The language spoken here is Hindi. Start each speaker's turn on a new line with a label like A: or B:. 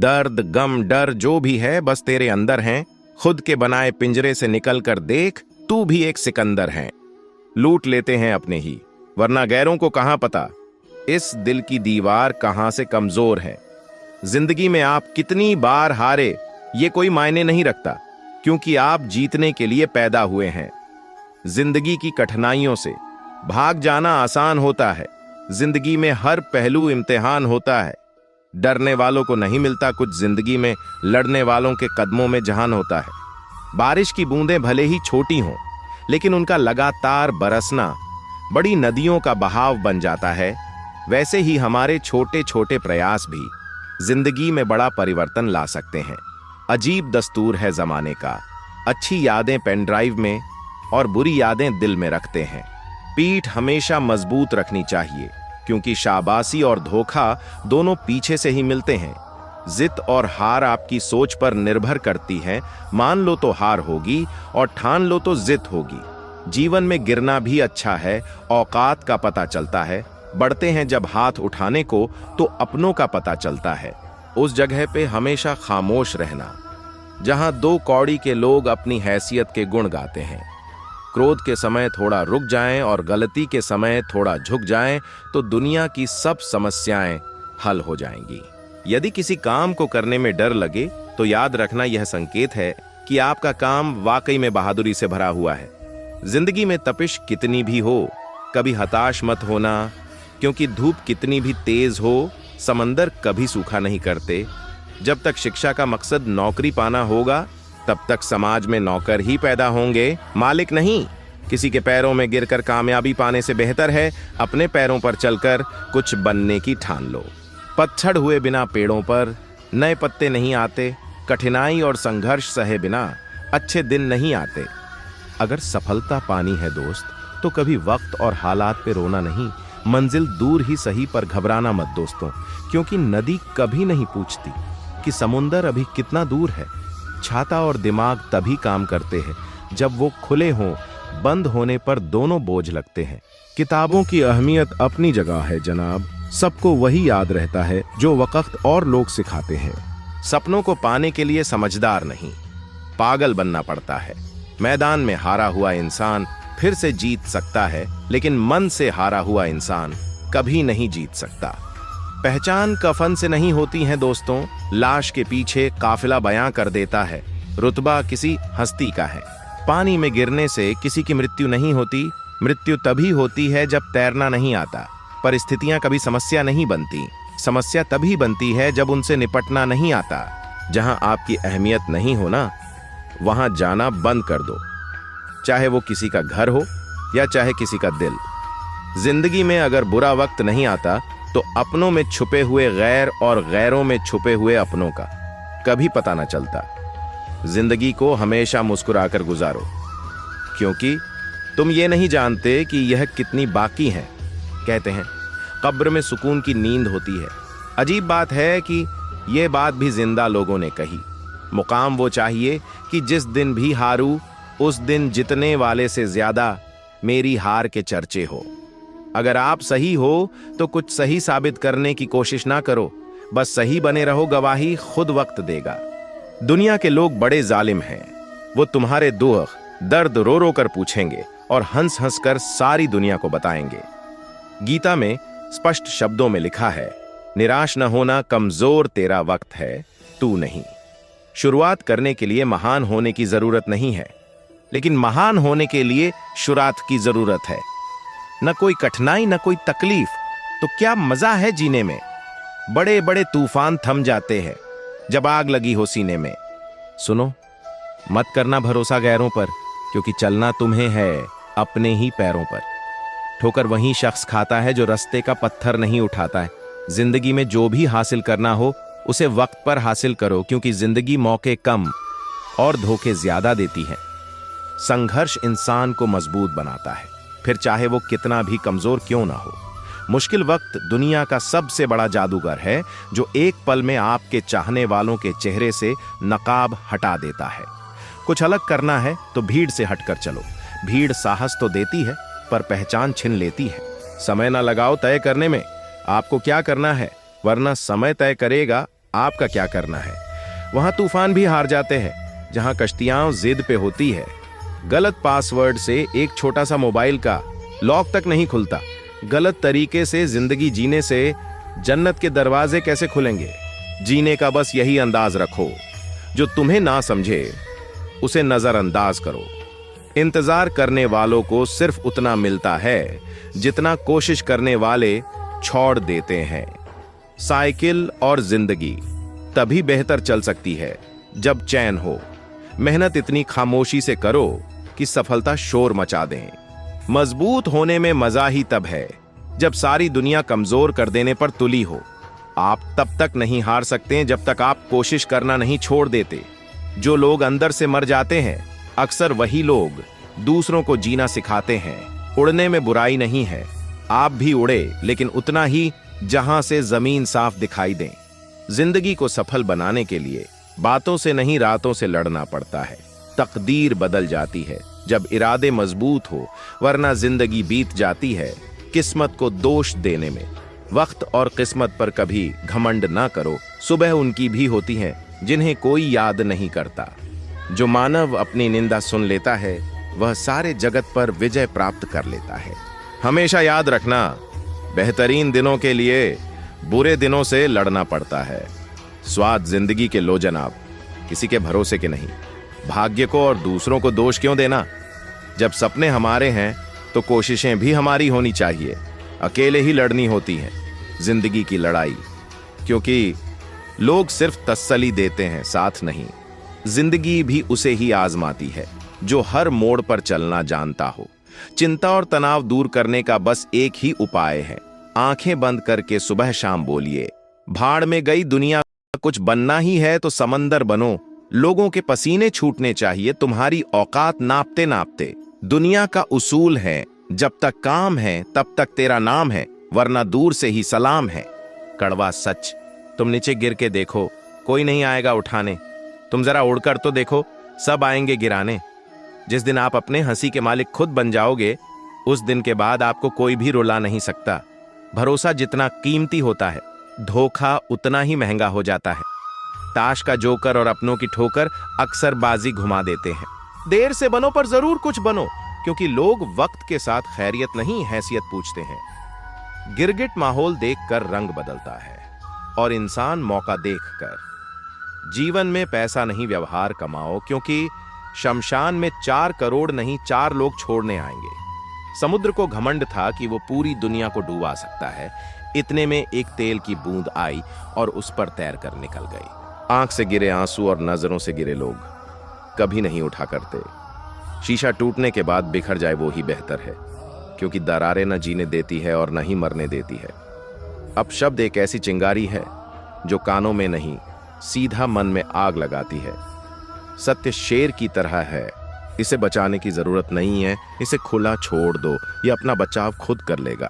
A: दर्द, गम, डर जो भी है बस तेरे अंदर हैं। खुद के बनाए पिंजरे से निकल कर देख, तू भी एक सिकंदर है। लूट लेते हैं अपने ही, वरना गैरों को कहां पता इस दिल की दीवार कहां से कमजोर है। जिंदगी में आप कितनी बार हारे ये कोई मायने नहीं रखता, क्योंकि आप जीतने के लिए पैदा हुए हैं। जिंदगी की कठिनाइयों से भाग जाना आसान होता है। जिंदगी में हर पहलू इम्तिहान होता है। डरने वालों को नहीं मिलता कुछ, जिंदगी में लड़ने वालों के कदमों में जहान होता है। बारिश की बूंदें भले ही छोटी हों, लेकिन उनका लगातार बरसना बड़ी नदियों का बहाव बन जाता है। वैसे ही हमारे छोटे छोटे प्रयास भी जिंदगी में बड़ा परिवर्तन ला सकते हैं। अजीब दस्तूर है जमाने का, अच्छी यादें पेन ड्राइव में और बुरी यादें दिल में रखते हैं। पीठ हमेशा मजबूत रखनी चाहिए, क्योंकि शाबाशी और धोखा दोनों पीछे से ही मिलते हैं। जित और हार आपकी सोच पर निर्भर करती है। मान लो तो हार होगी और ठान लो तो जित होगी। जीवन में गिरना भी अच्छा है, औकात का पता चलता है। बढ़ते हैं जब हाथ उठाने को, तो अपनों का पता चलता है। उस जगह पे हमेशा खामोश रहना जहां दो कौड़ी के लोग अपनी हैसियत के गुण गाते हैं। क्रोध के समय थोड़ा रुक जाएं और गलती के समय थोड़ा झुक जाएं, तो दुनिया की सब समस्याएं हल हो जाएंगी। यदि किसी काम को करने में डर लगे, तो याद रखना यह संकेत है कि आपका काम वाकई में बहादुरी से भरा हुआ है। जिंदगी में तपिश कितनी भी हो, कभी हताश मत होना, क्योंकि धूप कितनी भी तेज हो, समंदर कभी सूखा नहीं करते। जब तक शिक्षा का मकसद नौकरी पाना होगा, तब तक समाज में नौकर ही पैदा होंगे, मालिक नहीं। किसी के पैरों में गिरकर कामयाबी पाने से बेहतर है अपने पैरों पर चलकर कुछ बनने की ठान लो। पतझड़ हुए बिना पेड़ों पर नए पत्ते नहीं आते। कठिनाई और संघर्ष सहे बिना अच्छे दिन नहीं आते। अगर सफलता पानी है दोस्त, तो कभी वक्त और हालात पे रोना नहीं। मंजिल दूर ही सही, पर घबराना मत दोस्तों, क्योंकि नदी कभी नहीं पूछती कि समुंदर अभी कितना दूर है। छाता और दिमाग तभी काम करते हैं जब वो खुले हों, बंद होने पर दोनों बोझ लगते हैं। किताबों की अहमियत अपनी जगह है जनाब, सबको वही याद रहता है जो वक्त और लोग सिखाते हैं। सपनों को पाने के लिए समझदार नहीं, पागल बनना पड़ता है। मैदान में हारा हुआ इंसान फिर से जीत सकता है, लेकिन मन से हारा हुआ इंसान कभी नहीं जीत सकता। पहचान कफन से नहीं होती है दोस्तों, लाश के पीछे काफिला बयां कर देता है। रुतबा किसी हस्ती का है। पानी में गिरने से किसी की मृत्यु नहीं होती। मृत्यु तभी होती है जब तैरना नहीं आता। परिस्थितियां कभी समस्या नहीं बनती। समस्या तभी बनती है जब उनसे निपटना नहीं आता। जहां आपकी अहमियत नहीं हो ना, वहां जाना बंद कर दो, चाहे वो किसी का घर हो या चाहे किसी का दिल। जिंदगी में अगर बुरा वक्त नहीं आता, तो अपनों में छुपे हुए गैर और गैरों में छुपे हुए अपनों का कभी पता न चलता। जिंदगी को हमेशा मुस्कुराकर गुजारो, क्योंकि तुम ये नहीं जानते कि यह कितनी बाकी है। कहते हैं कब्र में सुकून की नींद होती है। अजीब बात है कि यह बात भी जिंदा लोगों ने कही। मुकाम वो चाहिए कि जिस दिन भी हारूं, उस दिन जितने वाले से ज्यादा मेरी हार के चर्चे हो। अगर आप सही हो तो कुछ सही साबित करने की कोशिश ना करो, बस सही बने रहो, गवाही खुद वक्त देगा। दुनिया के लोग बड़े जालिम हैं। वो तुम्हारे दुख दर्द रो रो कर पूछेंगे और हंस हंस कर सारी दुनिया को बताएंगे। गीता में स्पष्ट शब्दों में लिखा है, निराश न होना, कमजोर तेरा वक्त है, तू नहीं। शुरुआत करने के लिए महान होने की जरूरत नहीं है, लेकिन महान होने के लिए शुरुआत की जरूरत है। न कोई कठिनाई न कोई तकलीफ, तो क्या मजा है जीने में। बड़े बड़े तूफान थम जाते हैं जब आग लगी हो सीने में। सुनो, मत करना भरोसा गैरों पर, क्योंकि चलना तुम्हें है अपने ही पैरों पर। ठोकर वही शख्स खाता है जो रास्ते का पत्थर नहीं उठाता है। जिंदगी में जो भी हासिल करना हो, उसे वक्त पर हासिल करो, क्योंकि जिंदगी मौके कम और धोखे ज्यादा देती है। संघर्ष इंसान को मजबूत बनाता है, फिर चाहे वो कितना भी कमजोर क्यों ना हो। मुश्किल वक्त दुनिया का सबसे बड़ा जादूगर है, जो एक पल में आपके चाहने वालों के चेहरे से नकाब हटा देता है। कुछ अलग करना है तो भीड़ से हटकर चलो। भीड़ साहस तो देती है, पर पहचान छीन लेती है। समय ना लगाओ तय करने में आपको क्या करना है, वरना समय तय करेगा आपका क्या करना है? वहां तूफान भी हार जाते हैं जहां कश्तियां जिद पे होती है। गलत पासवर्ड से एक छोटा सा मोबाइल का लॉक तक नहीं खुलता। गलत तरीके से जिंदगी जीने से जन्नत के दरवाजे कैसे खुलेंगे? जीने का बस यही अंदाज रखो, जो तुम्हें ना समझे उसे नजरअंदाज करो। इंतजार करने वालों को सिर्फ उतना मिलता है जितना कोशिश करने वाले छोड़ देते हैं। साइकिल और जिंदगी तभी बेहतर चल सकती है जब चैन हो। मेहनत इतनी खामोशी से करो कि सफलता शोर मचा दें। मजबूत होने में मजा ही तब है जब सारी दुनिया कमजोर कर देने पर तुली हो। आप तब तक नहीं हार सकते जब तक आप कोशिश करना नहीं छोड़ देते। जो लोग अंदर से मर जाते हैं अक्सर वही लोग दूसरों को जीना सिखाते हैं। उड़ने में बुराई नहीं है, आप भी उड़े, लेकिन उतना ही जहां से जमीन साफ दिखाई दे। जिंदगी को सफल बनाने के लिए बातों से नहीं रातों से लड़ना पड़ता है। तकदीर बदल जाती है जब इरादे मजबूत हो, वरना जिंदगी बीत जाती है किस्मत को दोष देने में। वक्त और किस्मत पर कभी घमंड ना करो, सुबह उनकी भी होती है जिन्हें कोई याद नहीं करता। जो मानव अपनी निंदा सुन लेता है वह सारे जगत पर विजय प्राप्त कर लेता है। हमेशा याद रखना, बेहतरीन दिनों के लिए बुरे दिनों से लड़ना पड़ता है। स्वाद जिंदगी के लो जनाब, किसी के भरोसे के नहीं। भाग्य को और दूसरों को दोष क्यों देना? जब सपने हमारे हैं तो कोशिशें भी हमारी होनी चाहिए। अकेले ही लड़नी होती है जिंदगी की लड़ाई, क्योंकि लोग सिर्फ तसल्ली देते हैं, साथ नहीं। जिंदगी भी उसे ही आजमाती है जो हर मोड़ पर चलना जानता हो। चिंता और तनाव दूर करने का बस एक ही उपाय है। आंखें बंद करके सुबह शाम बोलिए, भाड़ में गई दुनिया, कुछ बनना ही है तो समंदर बनो। लोगों के पसीने छूटने चाहिए तुम्हारी औकात नापते नापते। दुनिया का उसूल है, जब तक काम है तब तक तेरा नाम है, वरना दूर से ही सलाम है। कड़वा सच। तुम नीचे गिर के देखो, कोई नहीं आएगा उठाने। तुम जरा उड़कर तो देखो, सब आएंगे गिराने। जिस दिन आप अपने हंसी के मालिक खुद बन जाओगे, उस दिन के बाद आपको कोई भी रुला नहीं सकता। भरोसा जितना कीमती होता है, धोखा उतना ही महंगा हो जाता है। ताश का जोकर और अपनों की ठोकर अक्सर बाजी घुमा देते हैं। देर से बनो पर जरूर कुछ बनो, क्योंकि लोग वक्त के साथ खैरियत नहीं हैसियत पूछते हैं। गिरगिट माहौल देखकर रंग बदलता है और इंसान मौका देखकर। जीवन में पैसा नहीं व्यवहार कमाओ, क्योंकि शमशान में 4 करोड़ नहीं 4 लोग छोड़ने आएंगे। समुद्र को घमंड था कि वो पूरी दुनिया को डुबा सकता है। इतने में एक तेल की बूंद आई और उस पर तैर कर निकल गई। आंख से गिरे आंसू और नजरों से गिरे लोग कभी नहीं उठा करते। शीशा टूटने के बाद बिखर जाए वो ही बेहतर है, क्योंकि दरारें न जीने देती है और न ही मरने देती है। अब शब्द एक ऐसी चिंगारी है जो कानों में नहीं सीधा मन में आग लगाती है। सत्य शेर की तरह है, इसे बचाने की जरूरत नहीं है। इसे खुला छोड़ दो, ये अपना बचाव खुद कर लेगा।